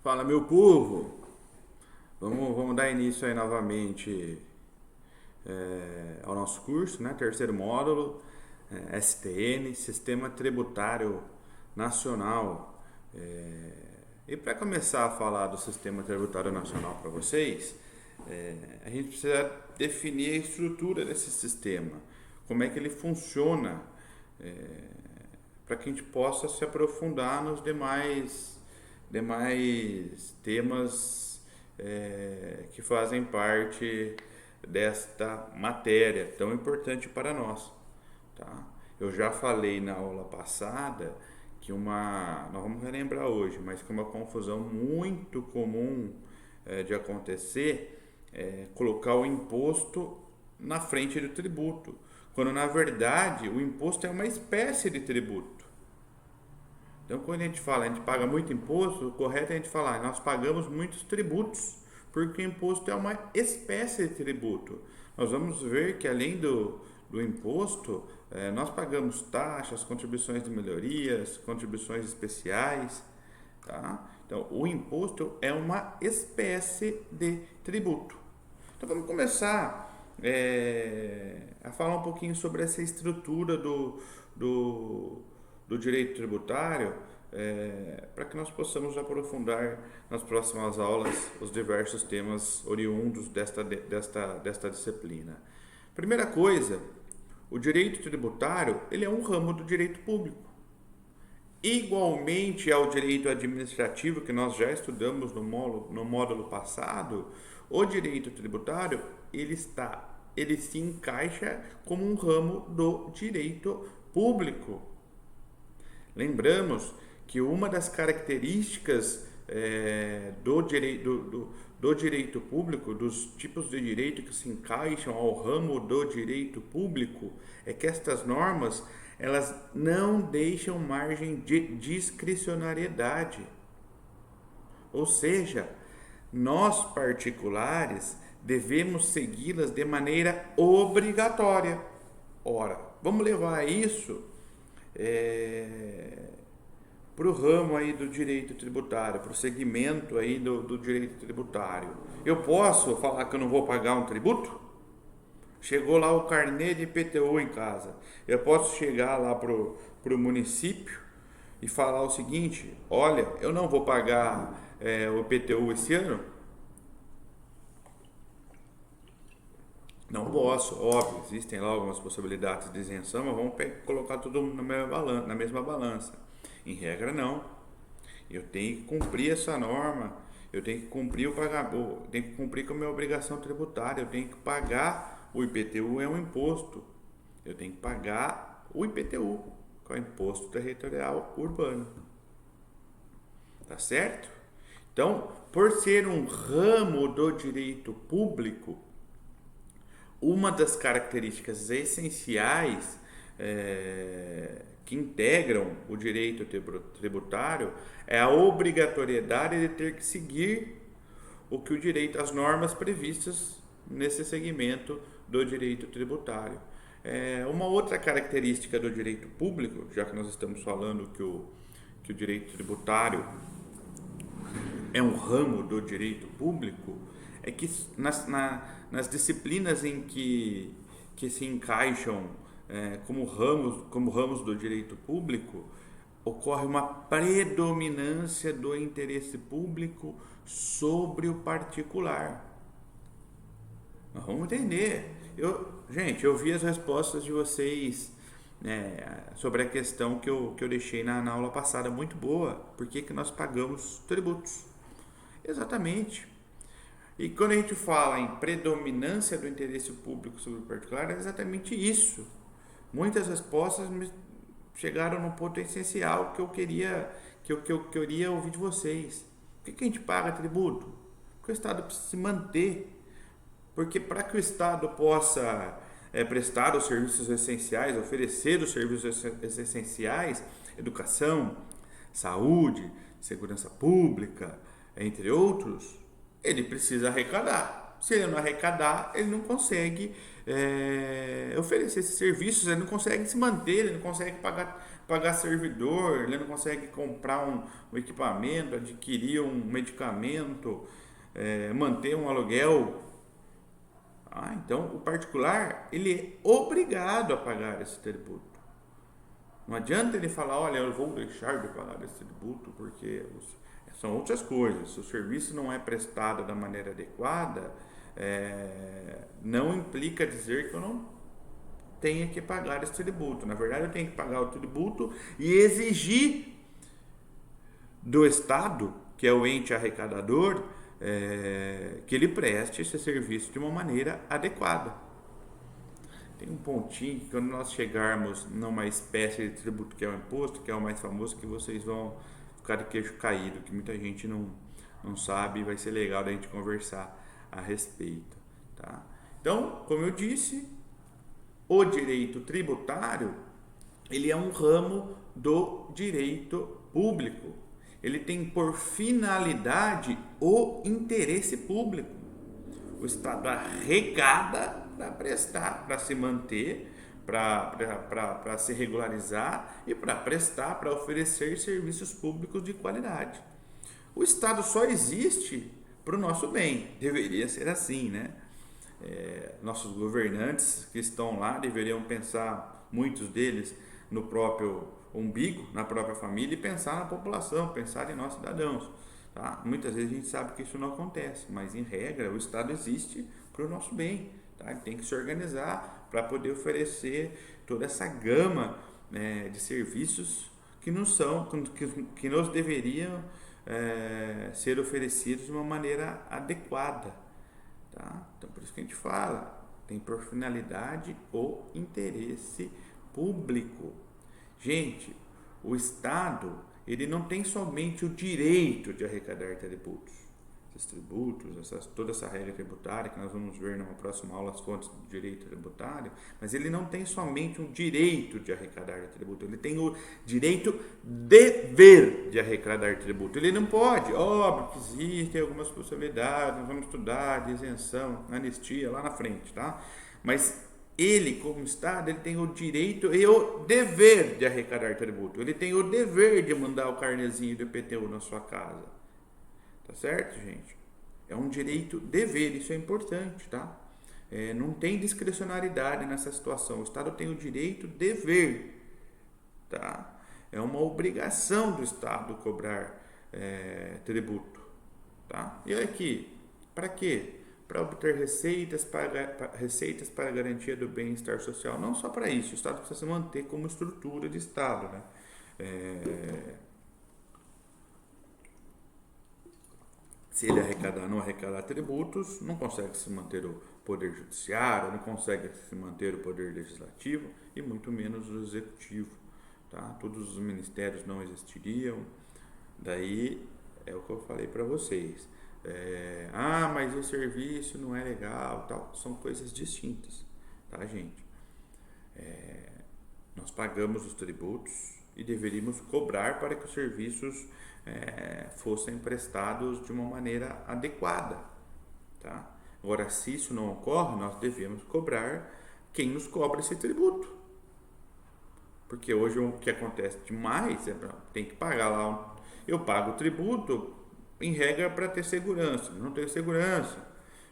Fala, meu povo! Vamos dar início aí novamente ao nosso curso, né? Terceiro módulo, STN, Sistema Tributário Nacional. E para começar a falar do Sistema Tributário Nacional para vocês, a gente precisa definir a estrutura desse sistema, como é que ele funciona, para que a gente possa se aprofundar nos demais temas que fazem parte desta matéria tão importante para nós, tá? Eu já falei na aula passada que nós vamos relembrar hoje, mas que uma confusão muito comum de acontecer é colocar o imposto na frente do tributo, quando na verdade o imposto é uma espécie de tributo. Então, quando a gente fala, a gente paga muito imposto, o correto é a gente falar, nós pagamos muitos tributos, porque o imposto é uma espécie de tributo. Nós vamos ver que além do imposto, nós pagamos taxas, contribuições de melhorias, contribuições especiais, tá? Então, o imposto é uma espécie de tributo. Então, vamos começar a falar um pouquinho sobre essa estrutura do, do direito tributário, para que nós possamos aprofundar nas próximas aulas os diversos temas oriundos desta disciplina. Primeira coisa, o direito tributário ele é um ramo do direito público. Igualmente ao direito administrativo, que nós já estudamos no módulo passado, o direito tributário ele se encaixa como um ramo do direito público. Lembramos que uma das características do direito público, dos tipos de direito que se encaixam ao ramo do direito público, é que estas normas elas não deixam margem de discricionariedade. Ou seja, nós particulares devemos segui-las de maneira obrigatória. Ora, vamos levar isso para o ramo aí do direito tributário, para o segmento aí do direito tributário. Eu posso falar que eu não vou pagar um tributo? Chegou lá o carnê de IPTU em casa. Eu posso chegar lá pro município e falar o seguinte: olha, eu não vou pagar o IPTU esse ano? Não posso, óbvio, existem lá algumas possibilidades de isenção, mas vamos colocar tudo na mesma balança. Em regra, não. Eu tenho que cumprir essa norma, eu tenho que cumprir o pagamento, tenho que cumprir com a minha obrigação tributária, eu tenho que pagar o IPTU, é um imposto. Eu tenho que pagar o IPTU, que é o Imposto Territorial Urbano. Tá certo? Então, por ser um ramo do direito público, uma das características essenciais que integram o direito tributário é a obrigatoriedade de ter que seguir o que o direito, as normas previstas nesse segmento do direito tributário. Uma outra característica do direito público, já que nós estamos falando que o direito tributário é um ramo do direito público, é que nas disciplinas em que se encaixam como ramos do direito público, ocorre uma predominância do interesse público sobre o particular. Nós vamos entender. Gente, eu vi as respostas de vocês sobre a questão que eu deixei na aula passada, muito boa. Por que nós pagamos tributos? Exatamente. E quando a gente fala em predominância do interesse público sobre o particular, é exatamente isso. Muitas respostas chegaram no ponto essencial que eu queria ouvir de vocês. Por que a gente paga tributo? Porque o Estado precisa se manter. Porque para que o Estado possa prestar os serviços essenciais, oferecer os serviços essenciais, educação, saúde, segurança pública, entre outros, ele precisa arrecadar. Se ele não arrecadar, ele não consegue oferecer esses serviços, ele não consegue se manter, ele não consegue pagar servidor, ele não consegue comprar um equipamento, adquirir um medicamento, manter um aluguel. Então, o particular, ele é obrigado a pagar esse tributo. Não adianta ele falar, olha, eu vou deixar de pagar esse tributo porque são outras coisas. Se o serviço não é prestado da maneira adequada, não implica dizer que eu não tenha que pagar esse tributo. Na verdade, eu tenho que pagar o tributo e exigir do Estado, que é o ente arrecadador, que ele preste esse serviço de uma maneira adequada. Tem um pontinho que quando nós chegarmos numa espécie de tributo que é o imposto, que é o mais famoso, que vocês vão ficar de queixo caído, que muita gente não sabe, e vai ser legal da gente conversar a respeito. Tá? Então, como eu disse, o direito tributário, ele é um ramo do direito público. Ele tem por finalidade o interesse público. O Estado arrecada para prestar, para se manter, para se regularizar e para prestar, para oferecer serviços públicos de qualidade. O Estado só existe para o nosso bem, deveria ser assim, né? Nossos governantes que estão lá deveriam pensar, muitos deles, no próprio umbigo, na própria família, e pensar na população, pensar em nós cidadãos. Tá? Muitas vezes a gente sabe que isso não acontece, mas em regra o Estado existe para o nosso bem. Tá? Ele tem que se organizar para poder oferecer toda essa gama de serviços que nos deveriam ser oferecidos de uma maneira adequada. Tá? Então por isso que a gente fala, tem por finalidade o interesse público. Gente, o Estado, ele não tem somente o direito de arrecadar tributos. Esses tributos, toda essa regra tributária que nós vamos ver numa próxima aula, as fontes do direito tributário, mas ele não tem somente o direito de arrecadar tributo, ele tem o direito dever de arrecadar tributo. Ele não pode, óbvio que existem algumas possibilidades, nós vamos estudar de isenção, anistia lá na frente, tá? Mas ele, como Estado, ele tem o direito e o dever de arrecadar tributo. Ele tem o dever de mandar o carnezinho do IPTU na sua casa. Tá certo, gente? É um direito dever, isso é importante, tá? Não tem discricionariedade nessa situação. O Estado tem o direito dever, tá? É uma obrigação do Estado cobrar tributo, tá? E olha aqui, para quê? Para obter receitas para a garantia do bem-estar social. Não só para isso, o Estado precisa se manter como estrutura de Estado. Né? Se ele não arrecadar tributos, não consegue se manter o poder judiciário, não consegue se manter o poder legislativo e muito menos o executivo. Tá? Todos os ministérios não existiriam. Daí é o que eu falei para vocês. Mas o serviço não é legal, tal. São coisas distintas, tá, gente? Nós pagamos os tributos e deveríamos cobrar para que os serviços fossem prestados de uma maneira adequada, tá? Agora, se isso não ocorre, nós devemos cobrar quem nos cobra esse tributo, porque hoje o que acontece demais tem que pagar lá. Eu pago o tributo em regra para ter segurança, não tenho segurança,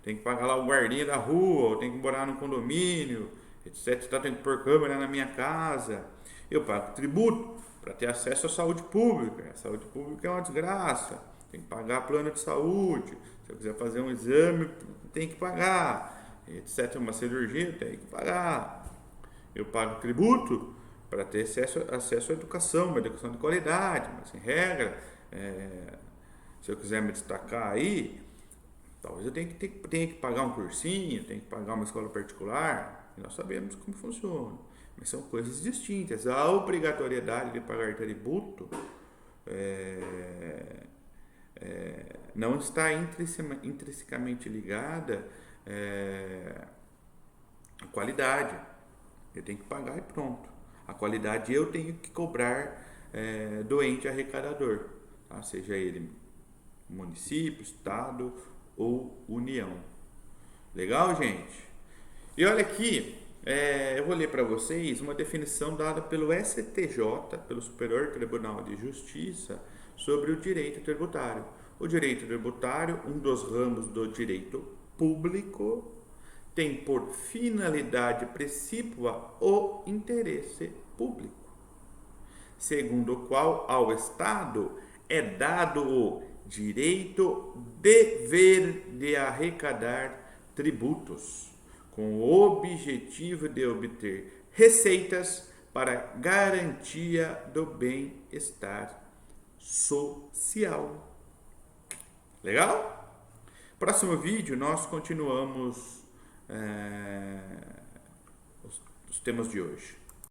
tem que pagar lá o guardinha da rua, ou tem que morar no condomínio, etc. Tem que pôr câmera na minha casa. Eu pago tributo para ter acesso à saúde pública. A saúde pública é uma desgraça, tem que pagar plano de saúde. Se eu quiser fazer um exame, tem que pagar, etc. Uma cirurgia, tem que pagar. Eu pago tributo para ter acesso à educação, uma educação de qualidade, mas em regra, se eu quiser me destacar aí, talvez eu tenha que pagar um cursinho, tenha que pagar uma escola particular, e nós sabemos como funciona. Mas são coisas distintas. A obrigatoriedade de pagar tributo não está intrinsecamente ligada à qualidade. Eu tenho que pagar e pronto. A qualidade eu tenho que cobrar do ente arrecadador, tá? Seja ele município, estado ou união. Legal, gente? E olha aqui, eu vou ler para vocês uma definição dada pelo STJ, pelo Superior Tribunal de Justiça, sobre o direito tributário. O direito tributário, um dos ramos do direito público, tem por finalidade precípua o interesse público, segundo o qual ao Estado é dado o direito dever de arrecadar tributos, com o objetivo de obter receitas para garantia do bem-estar social. Legal? Próximo vídeo nós continuamos os temas de hoje.